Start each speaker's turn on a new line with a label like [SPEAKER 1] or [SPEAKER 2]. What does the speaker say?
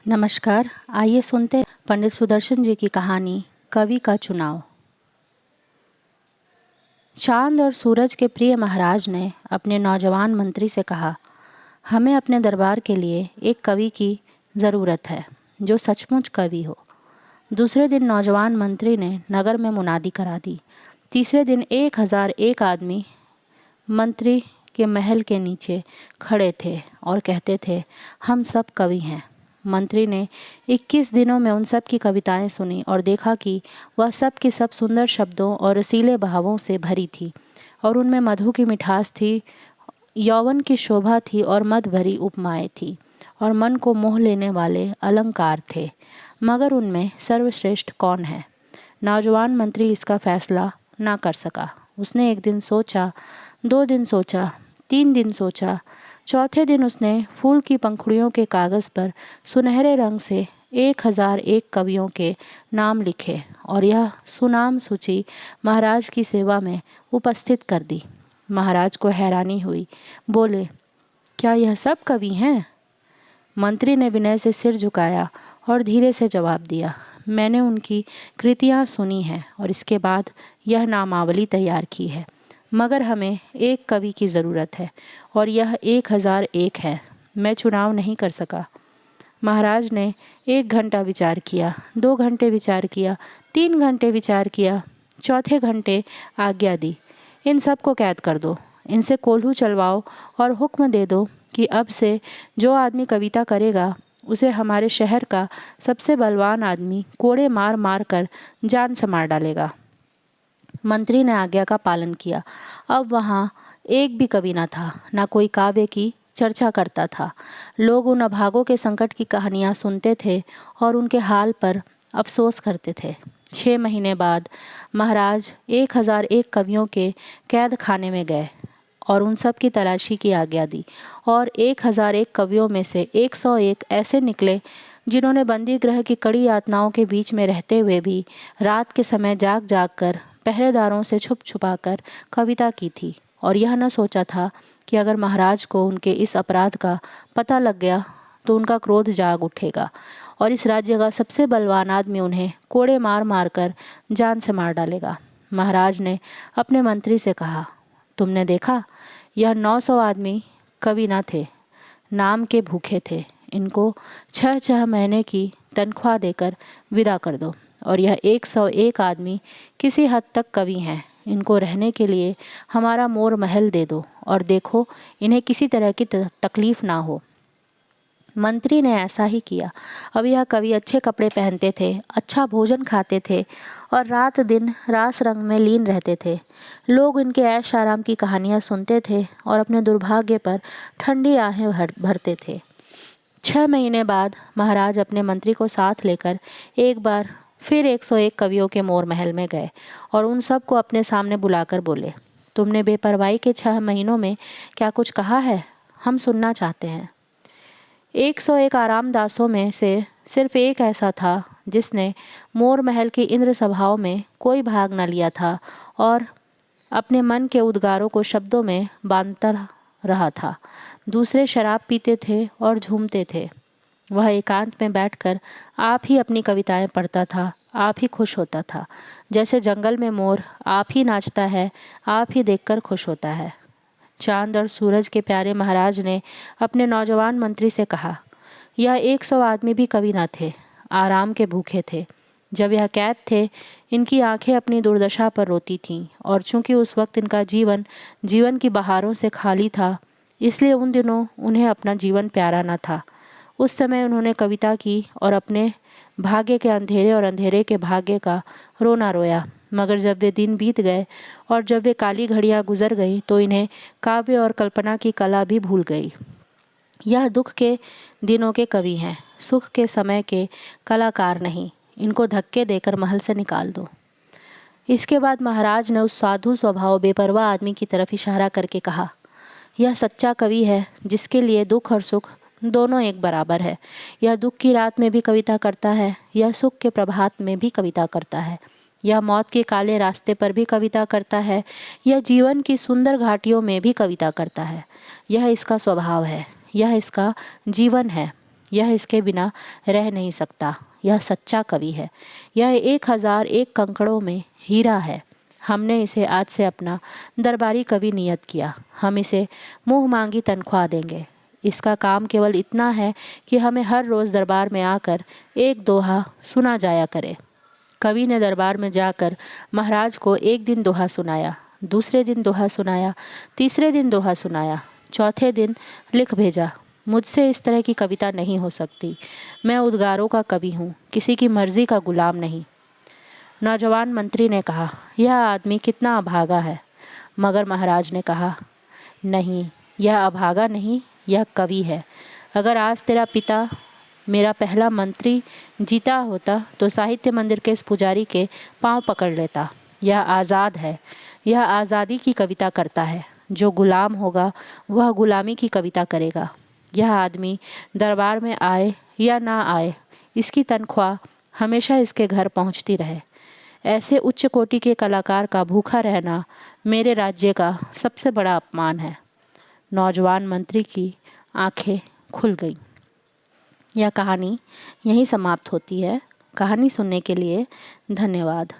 [SPEAKER 1] नमस्कार। आइए सुनते हैं पंडित सुदर्शन जी की कहानी कवि का चुनाव। चांद और सूरज के प्रिय महाराज ने अपने नौजवान मंत्री से कहा, हमें अपने दरबार के लिए एक कवि की ज़रूरत है जो सचमुच कवि हो। दूसरे दिन नौजवान मंत्री ने नगर में मुनादी करा दी। तीसरे दिन 1001 आदमी मंत्री के महल के नीचे खड़े थे और कहते थे, हम सब कवि हैं। मंत्री ने 21 दिनों में उन सब की कविताएं सुनी और देखा कि वह सब की सब सुंदर शब्दों और रसीले भावों से भरी थी और उनमें मधु की मिठास थी, यौवन की शोभा थी और मद भरी उपमाएं थी और मन को मोह लेने वाले अलंकार थे। मगर उनमें सर्वश्रेष्ठ कौन है? नौजवान मंत्री इसका फैसला ना कर सका। उसने एक दिन सोचा, 2 दिन सोचा, 3 दिन सोचा। चौथे दिन उसने फूल की पंखुड़ियों के कागज़ पर सुनहरे रंग से 1001 कवियों के नाम लिखे और यह सुनाम सूची महाराज की सेवा में उपस्थित कर दी। महाराज को हैरानी हुई। बोले, क्या यह सब कवि हैं? मंत्री ने विनय से सिर झुकाया और धीरे से जवाब दिया, मैंने उनकी कृतियाँ सुनी हैं और इसके बाद यह नामावली तैयार की है। मगर हमें एक कवि की ज़रूरत है और यह 1001 है। मैं चुनाव नहीं कर सका। महाराज ने 1 घंटा विचार किया, 2 घंटे विचार किया, 3 घंटे विचार किया। चौथे घंटे आज्ञा दी, इन सब को कैद कर दो, इनसे कोल्हू चलवाओ और हुक्म दे दो कि अब से जो आदमी कविता करेगा उसे हमारे शहर का सबसे बलवान आदमी कोड़े मार मार कर जान से मार डालेगा। मंत्री ने आज्ञा का पालन किया। अब वहाँ एक भी कवि न था, न कोई काव्य की चर्चा करता था। लोग उन अभागों के संकट की कहानियाँ सुनते थे और उनके हाल पर अफसोस करते थे। 6 महीने बाद महाराज 1001 कवियों के कैद खाने में गए और उन सब की तलाशी की आज्ञा दी और 1001 कवियों में से 101 ऐसे निकले जिन्होंने बंदी गृह की कड़ी यातनाओं के बीच में रहते हुए भी रात के समय जाग जाग कर पहरेदारों से छुप छुपा कर कविता की थी और यह न सोचा था कि अगर महाराज को उनके इस अपराध का पता लग गया तो उनका क्रोध जाग उठेगा और इस राज्य का सबसे बलवान आदमी उन्हें कोड़े मार मार कर जान से मार डालेगा। महाराज ने अपने मंत्री से कहा, तुमने देखा, यह 900 आदमी कवि न थे, नाम के भूखे थे। इनको 6 महीने की तनख्वाह देकर विदा कर दो और यह 101 आदमी किसी हद तक कवि हैं। इनको रहने के लिए हमारा मोर महल दे दो और देखो इन्हें किसी तरह की तकलीफ ना हो। मंत्री ने ऐसा ही किया। अब यह कवि अच्छे कपड़े पहनते थे, अच्छा भोजन खाते थे और रात दिन रास रंग में लीन रहते थे। लोग इनके ऐश आराम की कहानियाँ सुनते थे और अपने दुर्भाग्य पर ठंडी आहें भरते थे। 6 महीने बाद महाराज अपने मंत्री को साथ लेकर एक बार फिर 101 कवियों के मोर महल में गए और उन सब को अपने सामने बुलाकर बोले, तुमने बेपरवाही के 6 महीनों में क्या कुछ कहा है? हम सुनना चाहते हैं। 101 आरामदासों में से सिर्फ एक ऐसा था जिसने मोर महल की इंद्र सभाओं में कोई भाग न लिया था और अपने मन के उद्गारों को शब्दों में बांधता रहा था। दूसरे शराब पीते थे और झूमते थे। वह एकांत में बैठकर आप ही अपनी कविताएं पढ़ता था, आप ही खुश होता था। जैसे जंगल में मोर आप ही नाचता है, आप ही देखकर खुश होता है। चांद और सूरज के प्यारे महाराज ने अपने नौजवान मंत्री से कहा, यह 100 आदमी भी कवि न थे, आराम के भूखे थे। जब यह कैद थे, इनकी आंखें अपनी दुर्दशा पर रोती थीं और चूंकि उस वक्त इनका जीवन की बहारों से खाली था, इसलिए उन दिनों उन्हें अपना जीवन प्यारा न था। उस समय उन्होंने कविता की और अपने भाग्य के अंधेरे और अंधेरे के भाग्य का रोना रोया। मगर जब वे दिन बीत गए और जब वे काली घड़ियां गुजर गई तो इन्हें काव्य और कल्पना की कला भी भूल गई। यह दुख के दिनों के कवि हैं, सुख के समय के कलाकार नहीं। इनको धक्के देकर महल से निकाल दो। इसके बाद महाराज ने उस साधु स्वभाव बेपरवाह आदमी की तरफ इशारा करके कहा, यह सच्चा कवि है जिसके लिए दुख और सुख दोनों एक बराबर है। यह दुख की रात में भी कविता करता है, यह सुख के प्रभात में भी कविता करता है। यह मौत के काले रास्ते पर भी कविता करता है, यह जीवन की सुंदर घाटियों में भी कविता करता है। यह इसका स्वभाव है, यह इसका जीवन है। यह इसके बिना रह नहीं सकता। यह सच्चा कवि है। यह 1001 कंकड़ों में हीरा है। हमने इसे आज से अपना दरबारी कवि नियत किया। हम इसे मुंह मांगी तनख्वाह देंगे। इसका काम केवल इतना है कि हमें हर रोज़ दरबार में आकर एक दोहा सुना जाया करे। कवि ने दरबार में जाकर महाराज को एक दिन दोहा सुनाया, दूसरे दिन दोहा सुनाया, तीसरे दिन दोहा सुनाया, चौथे दिन लिख भेजा, मुझसे इस तरह की कविता नहीं हो सकती। मैं उद्गारों का कवि हूँ, किसी की मर्जी का गुलाम नहीं। नौजवान मंत्री ने कहा, यह आदमी कितना अभागा है। मगर महाराज ने कहा, नहीं, यह अभागा नहीं, यह कवि है। अगर आज तेरा पिता मेरा पहला मंत्री जीता होता तो साहित्य मंदिर के इस पुजारी के पांव पकड़ लेता। यह आज़ाद है, यह आज़ादी की कविता करता है। जो गुलाम होगा वह गुलामी की कविता करेगा। यह आदमी दरबार में आए या ना आए, इसकी तनख्वाह हमेशा इसके घर पहुंचती रहे। ऐसे उच्च कोटि के कलाकार का भूखा रहना मेरे राज्य का सबसे बड़ा अपमान है। नौजवान मंत्री की आंखें खुल गईं। यह कहानी यहीं समाप्त होती है। कहानी सुनने के लिए धन्यवाद।